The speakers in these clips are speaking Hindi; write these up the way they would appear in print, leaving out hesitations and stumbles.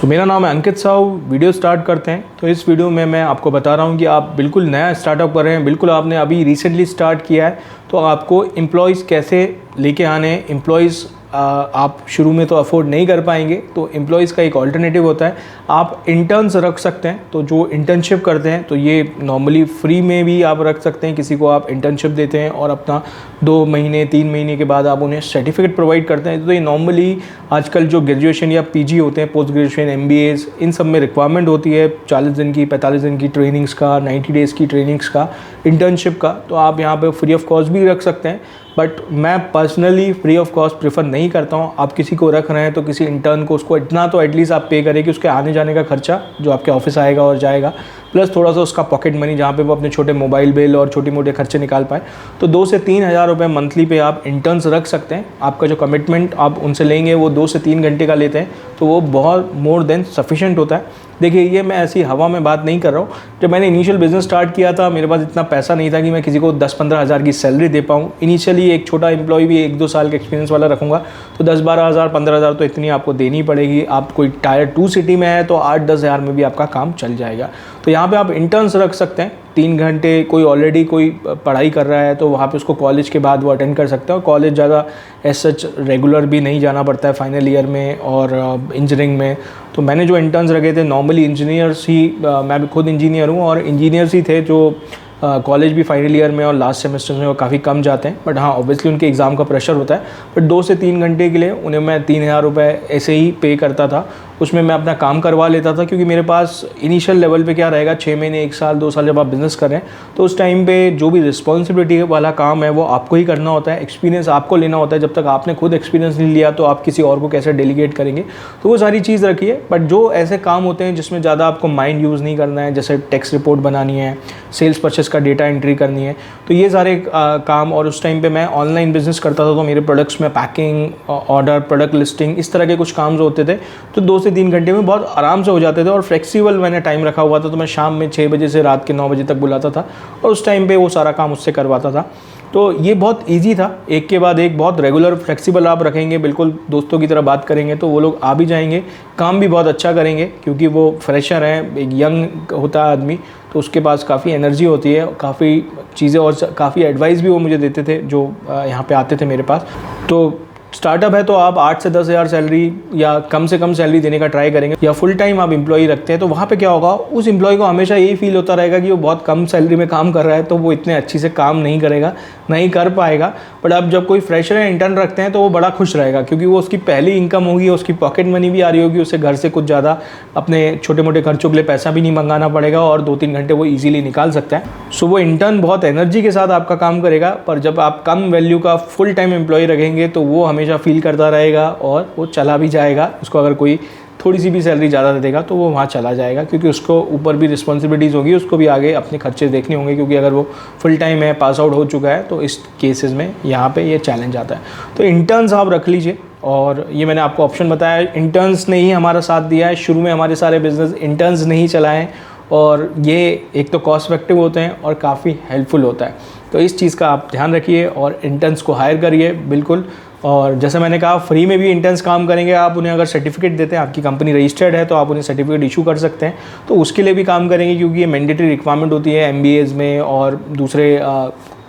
मेरा नाम है अंकित साहू। वीडियो स्टार्ट करते हैं। तो इस वीडियो में मैं आपको बता रहा हूं कि आप बिल्कुल नया स्टार्टअप कर रहे हैं, बिल्कुल आपने अभी रिसेंटली स्टार्ट किया है, तो आपको एम्प्लॉयज़ कैसे लेके आने हैं। एम्प्लॉयज़ आप शुरू में तो अफोर्ड नहीं कर पाएंगे, तो एम्प्लॉयज़ का एक ऑल्टरनेटिव होता है, आप इंटर्न्स रख सकते हैं। तो जो इंटर्नशिप करते हैं तो ये नॉर्मली फ्री में भी आप रख सकते हैं, किसी को आप इंटर्नशिप देते हैं और अपना 2 महीने 3 महीने के बाद आप उन्हें सर्टिफिकेट प्रोवाइड करते हैं। तो ये नॉर्मली आजकल जो ग्रेजुएशन या पीजी होते हैं, पोस्ट ग्रेजुएशन, एमबीएज, इन सब में रिक्वायरमेंट होती है 40 दिन की, 45 दिन की ट्रेनिंग्स का, 90 डेज़ की ट्रेनिंग्स का, इंटर्नशिप का। तो आप यहाँ पे फ्री ऑफ कॉस्ट भी रख सकते हैं, बट मैं personally free of cost prefer नहीं करता हूँ। आप किसी को रख रहे हैं तो किसी इंटर्न को उसको इतना तो एटलीस्ट आप पे करें कि उसके आने जाने का खर्चा जो आपके ऑफिस आएगा और जाएगा, प्लस थोड़ा सा उसका पॉकेट मनी जहाँ पे वो अपने छोटे मोबाइल बिल और छोटे मोटे खर्चे निकाल पाए। तो 2 से 3 हज़ार रुपये मंथली पे आप इंटर्न्स रख सकते हैं। आपका जो कमिटमेंट आप उनसे लेंगे वो 2 से 3 घंटे का लेते हैं, तो वो बहुत मोर देन सफिशेंट होता है। देखिए, ये मैं ऐसी हवा में बात नहीं कर रहा हूँ। जब मैंने इनिशियल बिज़नेस स्टार्ट किया था, मेरे पास इतना पैसा नहीं था कि मैं किसी को 10-15 हज़ार की सैलरी दे पाऊँ। इनिशियली एक छोटा एम्प्लॉय भी 1-2 साल के एक्सपीरियंस वाला रखूँगा तो 10-12 हज़ार, 15 हज़ार तो इतनी आपको देनी पड़ेगी। आप कोई टायर 2 सिटी में है तो 8-10 हज़ार में भी आपका काम चल जाएगा। तो यहाँ पे आप इंटर्न्स रख सकते हैं 3 घंटे। कोई ऑलरेडी कोई पढ़ाई कर रहा है तो वहाँ पे उसको कॉलेज के बाद वो अटेंड कर सकता है। और कॉलेज ज़्यादा एज सच रेगुलर भी नहीं जाना पड़ता है फाइनल ईयर में और इंजीनियरिंग में। तो मैंने जो इंटर्न्स रखे थे नॉर्मली इंजीनियर्स ही, मैं भी खुद इंजीनियर हूँ और इंजीनियर्स ही थे जो कॉलेज भी फाइनल ईयर में और लास्ट सेमेस्टर में वो काफ़ी कम जाते हैं। बट हाँ, ऑब्वियसली उनके एग्ज़ाम का प्रेशर होता है। बट 2 से 3 घंटे के लिए उन्हें मैं 3,000 रुपये ऐसे ही पे करता था। उसमें मैं अपना काम करवा लेता था, क्योंकि मेरे पास इनिशियल लेवल पे क्या रहेगा, 6 महीने, 1 साल, 2 साल जब आप बिज़नेस कर रहे हैं तो उस टाइम पे जो भी रिस्पॉन्सिबिलिटी वाला काम है वो आपको ही करना होता है, एक्सपीरियंस आपको लेना होता है। जब तक आपने खुद एक्सपीरियंस नहीं लिया तो आप किसी और को कैसे डेलीगेट करेंगे। तो वो सारी चीज़ रखिए। बट जो ऐसे काम होते हैं जिसमें ज़्यादा आपको माइंड यूज़ नहीं करना है, जैसे टैक्स रिपोर्ट बनानी है, सेल्स परचेस का डेटा एंट्री करनी है, तो ये सारे काम। और उस टाइम पे मैं ऑनलाइन बिज़नेस करता था, तो मेरे प्रोडक्ट्स में पैकिंग, ऑर्डर, प्रोडक्ट लिस्टिंग, इस तरह के कुछ काम जो होते थे तो 2 से 3 घंटे में बहुत आराम से हो जाते थे। और फ्लेक्सिबल मैंने टाइम रखा हुआ था, तो मैं शाम में 6 बजे से रात के 9 बजे तक बुलाता था और उस टाइम पे वो सारा काम उससे करवाता था। तो ये बहुत इजी था। एक के बाद एक बहुत रेगुलर फ्लेक्सिबल आप रखेंगे, बिल्कुल दोस्तों की तरह बात करेंगे तो वो लोग आ भी जाएंगे, काम भी बहुत अच्छा करेंगे, क्योंकि वो फ्रेशर हैं, एक यंग होता है आदमी, तो उसके पास काफ़ी एनर्जी होती है, काफ़ी चीज़ें और काफ़ी एडवाइस भी वो मुझे देते थे जो यहाँ पे आते थे मेरे पास। तो स्टार्टअप है तो आप 8 से 10 हज़ार सैलरी या कम से कम सैलरी देने का ट्राई करेंगे, या फुल टाइम आप एम्प्लॉय रखते हैं तो वहाँ पे क्या होगा, उस एम्प्लॉय को हमेशा यही फील होता रहेगा कि वो बहुत कम सैलरी में काम कर रहा है, तो वो इतने अच्छी से काम नहीं करेगा, नहीं कर पाएगा। बट अब जब कोई फ्रेशर या इंटर्न रखते हैं तो वो बड़ा खुश रहेगा, क्योंकि वो उसकी पहली इनकम होगी, उसकी पॉकेट मनी भी आ रही होगी, उसे घर से कुछ ज़्यादा अपने छोटे मोटे खर्चों के लिए पैसा भी नहीं मंगाना पड़ेगा और 2-3 घंटे वो ईजिली निकाल सकता है। सो वो इंटर्न बहुत एनर्जी के साथ आपका काम करेगा। पर जब आप कम वैल्यू का फुल टाइम एम्प्लॉय रखेंगे तो वो हमेशा फील करता रहेगा और वो चला भी जाएगा। उसको अगर कोई थोड़ी सी भी सैलरी ज़्यादा दे देगा तो वो वहाँ चला जाएगा, क्योंकि उसको ऊपर भी रिस्पॉन्सिबिलिटीज़ होगी, उसको भी आगे अपने खर्चे देखने होंगे, क्योंकि अगर वो फुल टाइम है, पास आउट हो चुका है, तो इस केसेस में यहाँ पे ये चैलेंज आता है। तो इंटर्न्स आप रख लीजिए। और ये मैंने आपको ऑप्शन बताया, इंटर्न्स ने ही हमारा साथ दिया है शुरू में, हमारे सारे बिजनेस इंटर्न्स ने ही चलाएँ, और ये एक तो कॉस्ट इफेक्टिव होते हैं और काफ़ी हेल्पफुल होता है। तो इस चीज़ का आप ध्यान रखिए और इंटर्न्स को हायर करिए बिल्कुल। और जैसे मैंने कहा, फ्री में भी इंटर्न्स काम करेंगे। आप उन्हें अगर सर्टिफिकेट देते हैं, आपकी कंपनी रजिस्टर्ड है, तो आप उन्हें सर्टिफिकेट इशू कर सकते हैं, तो उसके लिए भी काम करेंगे, क्योंकि ये मैंडेटरी रिक्वायरमेंट होती है एमबीएज में और दूसरे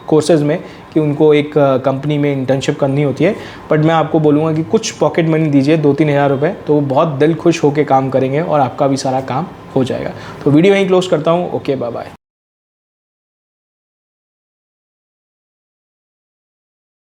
कोर्सेज़ में कि उनको एक कंपनी में इंटर्नशिप करनी होती है। बट मैं आपको बोलूँगा कि कुछ पॉकेट मनी दीजिए 2-3 हज़ार रुपये, तो वो बहुत दिल खुश होकर काम करेंगे और आपका भी सारा काम हो जाएगा। तो वीडियो यहीं क्लोज करता हूँ। Okay, bye bye.